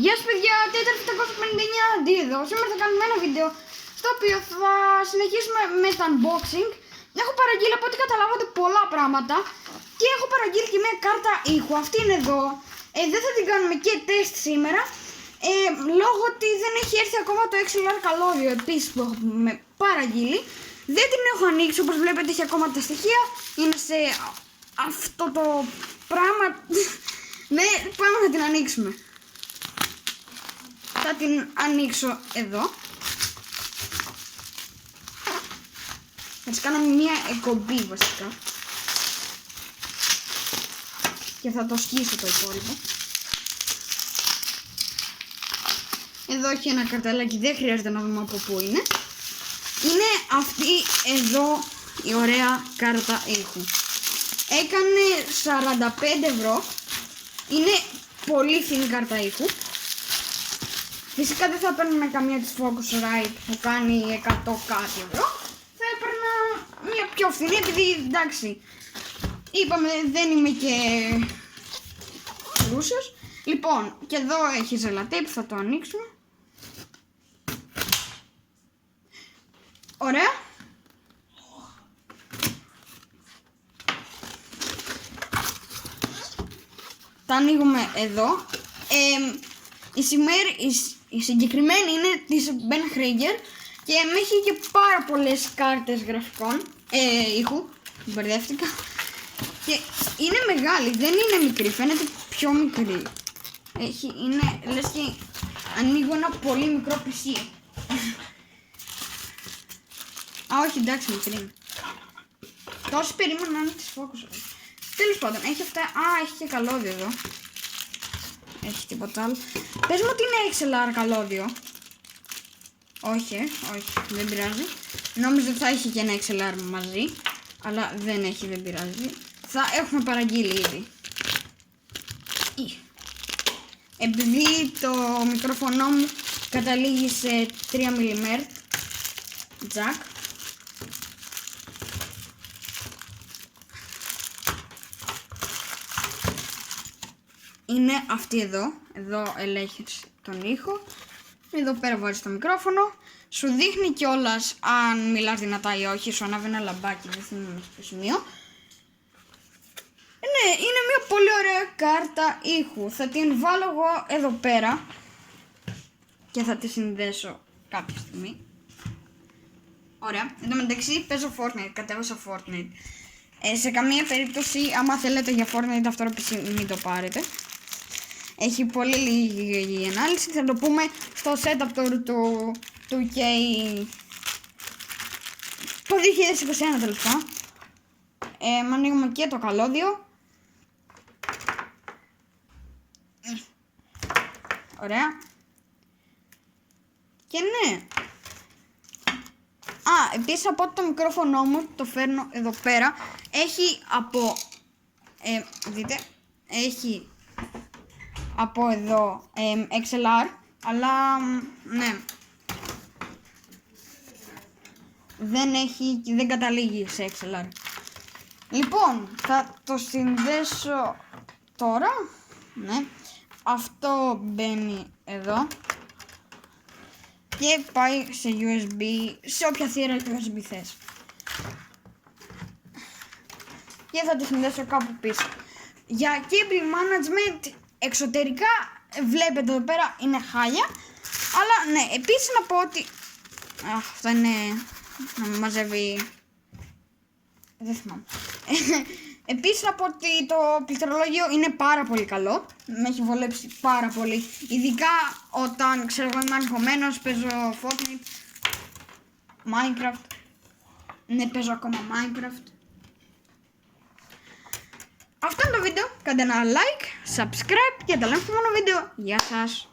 Γεια σας παιδιά, 459 αντίδο. Σήμερα θα κάνουμε ένα βίντεο στο οποίο θα συνεχίσουμε με το unboxing. Έχω παραγγείλει από ό,τι καταλάβατε πολλά πράγματα και έχω παραγγείλει και μια κάρτα ήχου. Αυτή είναι εδώ. Δεν θα την κάνουμε και τεστ σήμερα λόγω ότι δεν έχει έρθει ακόμα το XLR καλώδιο επίσης που έχουμε παραγγείλει. Δεν την έχω ανοίξει, όπως βλέπετε έχει ακόμα τα στοιχεία. Είναι σε αυτό το πράγμα. Ναι, πάμε να την ανοίξουμε. Θα την ανοίξω εδώ. Θα της κάνω μια εκπομπή βασικά. Και θα το σκίσω το υπόλοιπο. Εδώ έχει ένα καρτελάκι, δεν χρειάζεται να δούμε από πού είναι. Είναι αυτή εδώ η ωραία κάρτα ήχου. Έκανε 45 ευρώ. Είναι πολύ φθηνή κάρτα ήχου. Φυσικά δεν θα παίρνουμε καμία της Focusrite που κάνει 100 κάτι ευρώ. Θα έπαιρνα μια πιο φθηνή επειδή εντάξει, είπαμε δεν είμαι και πλούσιος. Λοιπόν, και εδώ έχει ζελατέιπ, θα το ανοίξουμε. Ωραία. Τα ανοίγουμε εδώ. Η συγκεκριμένη είναι της Ben Krieger και έχει και πάρα πολλές κάρτες γραφικών ήχου, μπερδεύτηκα, και είναι μεγάλη, δεν είναι μικρή, φαίνεται πιο μικρή. Είναι λες και ανοίγω ένα πολύ μικρό PC. Α, όχι, εντάξει, μικρή. Τόσοι περίμενα να είναι της Focusrite. Τέλος πάντων, έχει αυτά. Α, έχει και καλώδιο εδώ. Έχει τίποτα άλλο. Πες μου ότι είναι XLR καλώδιο. Όχι, δεν πειράζει. Νόμιζα ότι θα έχει και ένα XLR μαζί, αλλά δεν έχει, δεν πειράζει. Θα έχουμε παραγγείλει ήδη. Επειδή το μικρόφωνο μου καταλήγει σε 3 mm jack, είναι αυτή εδώ. Εδώ ελέγχεις τον ήχο. Εδώ πέρα βάζεις το μικρόφωνο. Σου δείχνει κιόλας αν μιλάς δυνατά ή όχι. Σου ανάβει ένα λαμπάκι, δεν θυμάμαι στο σημείο. Ναι, είναι μια πολύ ωραία κάρτα ήχου. Θα την βάλω εγώ εδώ πέρα και θα τη συνδέσω κάποια στιγμή. Ωραία. Εν τω μεταξύ παίζω Fortnite, κατέβασα Fortnite. Σε καμία περίπτωση, άμα θέλετε για Fortnite αυτό το PC μην το πάρετε. Έχει πολύ λίγη ανάλυση, θα το πούμε στο setup του 2K το 2021 τέλος πάντων. Ανοίγουμε και το καλώδιο. Ωραία. Και ναι. Επίσης από το μικρόφωνο μου, το φέρνω εδώ πέρα, έχει από, δείτε, έχει από εδώ XLR, αλλά ναι, δεν καταλήγει σε XLR. Λοιπόν, θα το συνδέσω τώρα, ναι, αυτό μπαίνει εδώ και πάει σε USB, σε όποια θύρα USB θες. Και θα το συνδέσω κάπου πίσω. Για cable management εξωτερικά βλέπετε εδώ πέρα είναι χάλια. Αλλά ναι, επίσης να πω ότι αυτό είναι να με μαζεύει, δεν θυμάμαι. Επίσης να πω ότι το πληκτρολόγιο είναι πάρα πολύ καλό. Με έχει βολέψει πάρα πολύ. Ειδικά όταν ξέρω εγώ είμαι αγχωμένος, παίζω Fortnite, Minecraft. Ναι, παίζω ακόμα Minecraft. Αυτό είναι το βίντεο. Κάντε ένα like, subscribe και τα λέμε στο επόμενο βίντεο. Γεια σας.